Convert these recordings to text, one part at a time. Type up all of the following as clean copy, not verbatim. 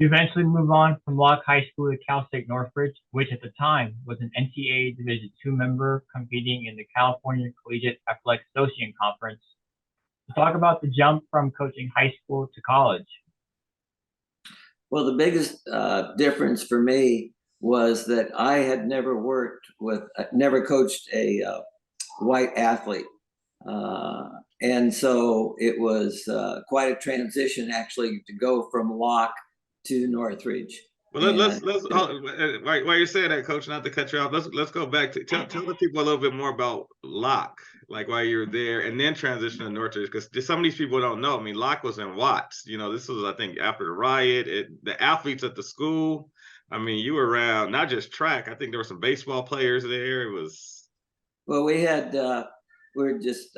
He eventually moved on from Locke High School to Cal State Northridge, which at the time was an NCAA Division II member competing in the California Collegiate Athletic Association Conference. To talk about the jump from coaching high school to college. Well, the biggest difference for me was that I had never coached a white athlete. And so it was quite a transition actually to go from Locke to Northridge. Well, let's while you're saying that, Coach, not to cut you off, let's go back to tell the people a little bit more about Locke, like while you were there, and then transition to Northridge, because some of these people don't know. I mean, Locke was in Watts. You know, this was, I think, after the riot. The athletes at the school. I mean, you were around not just track. I think there were some baseball players there. It was. Well, we were just.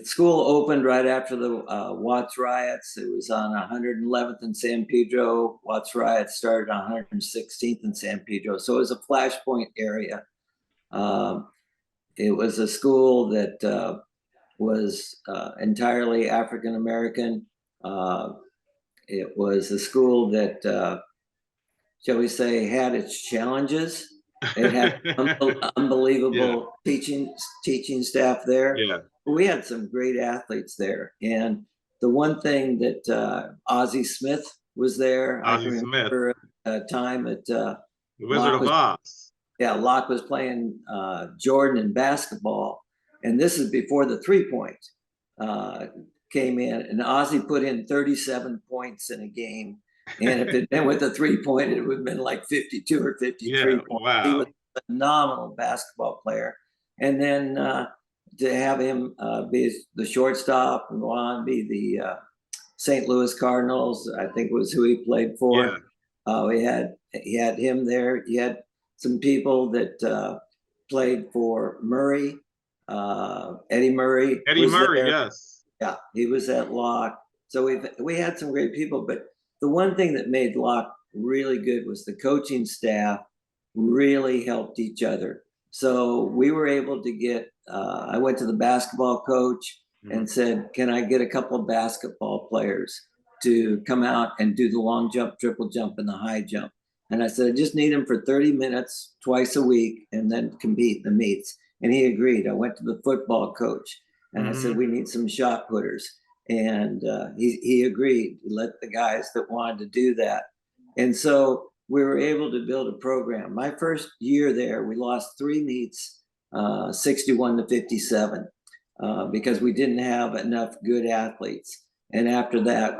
School opened right after the Watts riots. It was on 111th and San Pedro. Watts riots started on 116th and San Pedro. So it was a flashpoint area. It was a school that was entirely African American. It was a school that, shall we say, had its challenges. It had unbelievable teaching staff there. Yeah. We had some great athletes there. And the one thing that Ozzie Smith was there. I can remember a time at the Wizard of Oz. Yeah, Locke was playing Jordan in basketball. And this is before the 3-point came in. And Ozzie put in 37 points in a game. And if it been with a 3-point, it would have been like 52 or 53 points. Wow. He was a phenomenal basketball player. And then to have him be the shortstop and go on be the St. Louis Cardinals, I think was who he played for. Yeah. He had him there. He had some people that played for Murray, Eddie Murray. Eddie Murray, there. Yes. Yeah, he was at Locke. So we had some great people, but the one thing that made Locke really good was the coaching staff really helped each other. So we were able to get, I went to the basketball coach and said, can I get a couple of basketball players to come out and do the long jump, triple jump, and the high jump? And I said, I just need them for 30 minutes twice a week and then compete in the meets. And he agreed. I went to the football coach and I said, we need some shot putters. And he agreed. He let the guys that wanted to do that. And so we were able to build a program. My first year there, we lost 3 meets, 61-57, because we didn't have enough good athletes. And after that,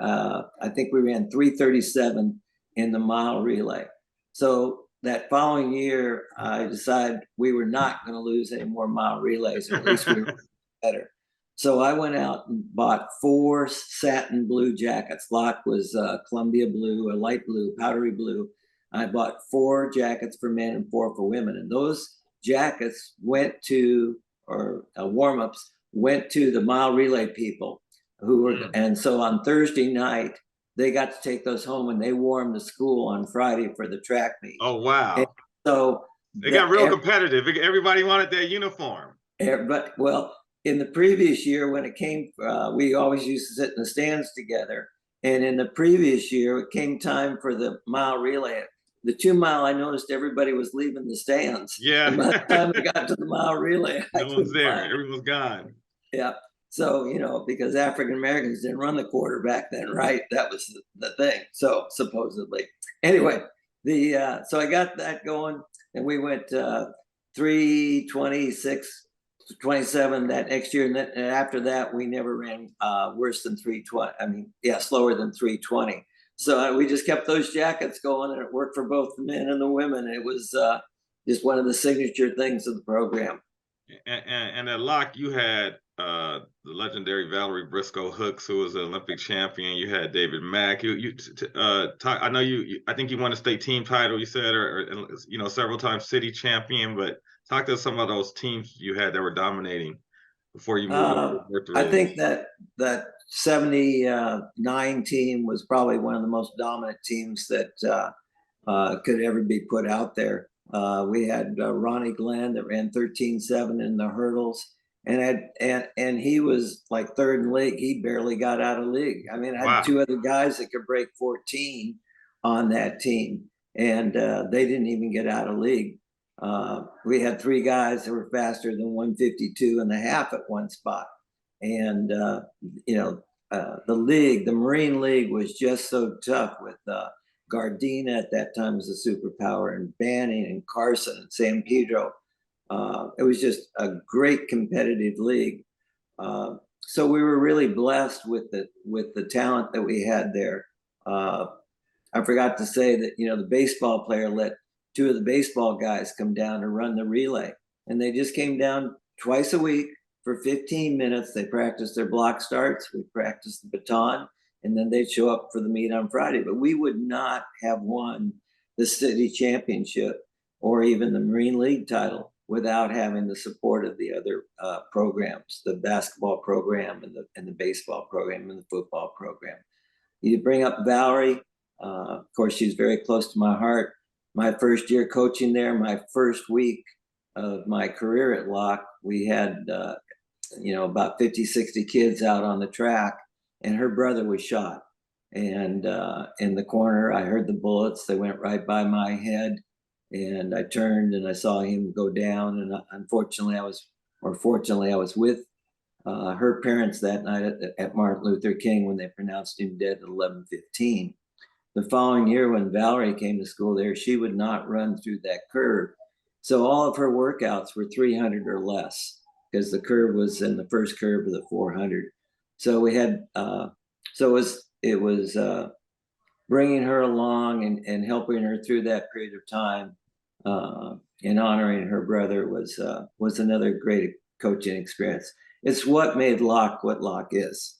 I think we ran 3:37 in the mile relay. So that following year, I decided we were not going to lose any more mile relays, or at least we were better. So I went out and bought 4 satin blue jackets. Locke was Columbia blue, a light blue, powdery blue. I bought 4 jackets for men and 4 for women. And those jackets went to, or warm-ups, went to the mile relay people who were, and so on Thursday night, they got to take those home and they wore them to school on Friday for the track meet. Oh, wow. And so they got real competitive. Everybody wanted their uniform. But, well, in the previous year when it came, we always used to sit in the stands together. And in the previous year, it came time for the mile relay. The 2 mile, I noticed everybody was leaving the stands. Yeah. And by the time we got to the mile relay, no one's there. Everyone's gone. Yeah. So, you know, because African Americans didn't run the quarterback then, right? That was the thing. So supposedly. Anyway, so I got that going, and we went 3:26. 27 that next year, and after that we never ran worse than 3:20. I mean, slower than 3:20. So we just kept those jackets going, and it worked for both the men and the women. It was just one of the signature things of the program. And at Locke, you had the legendary Valerie Briscoe Hooks, who was an Olympic champion. You had David Mack. I know I think you won a state team title. You said, or several times city champion. But talk to us some of those teams you had that were dominating before you moved. I think that 79 team was probably one of the most dominant teams that could ever be put out there. We had Ronnie Glenn that ran 13.7 in the hurdles, and he was like third in league. He barely got out of league. I mean, I had 2 other guys that could break 14. on that team, and they didn't even get out of league. We had 3 guys that were faster than 152 and a half at one spot. And, the Marine League was just so tough with Gardena at that time was a superpower, and Banning and Carson and San Pedro. It was just a great competitive league. So we were really blessed with the talent that we had there. I forgot to say that, the baseball player let 2 of the baseball guys come down to run the relay, and they just came down twice a week for 15 minutes. They practiced their block starts, we practiced the baton, and then they'd show up for the meet on Friday. But we would not have won the city championship or even the Marine League title without having the support of the other programs, the basketball program and the baseball program and the football program. You bring up Valerie. Of course, she's very close to my heart. My first year coaching there, my first week of my career at Locke, we had, about 50, 60 kids out on the track, and her brother was shot. And in the corner, I heard the bullets. They went right by my head, and I turned and I saw him go down. And fortunately, I was with her parents that night at Martin Luther King when they pronounced him dead at 11:15. The following year, when Valerie came to school there, she would not run through that curve. So all of her workouts were 300 or less, because the curve was in the first curve of the 400. So we had, it was bringing her along and helping her through that period of time, and honoring her brother was another great coaching experience. It's what made Locke what Locke is.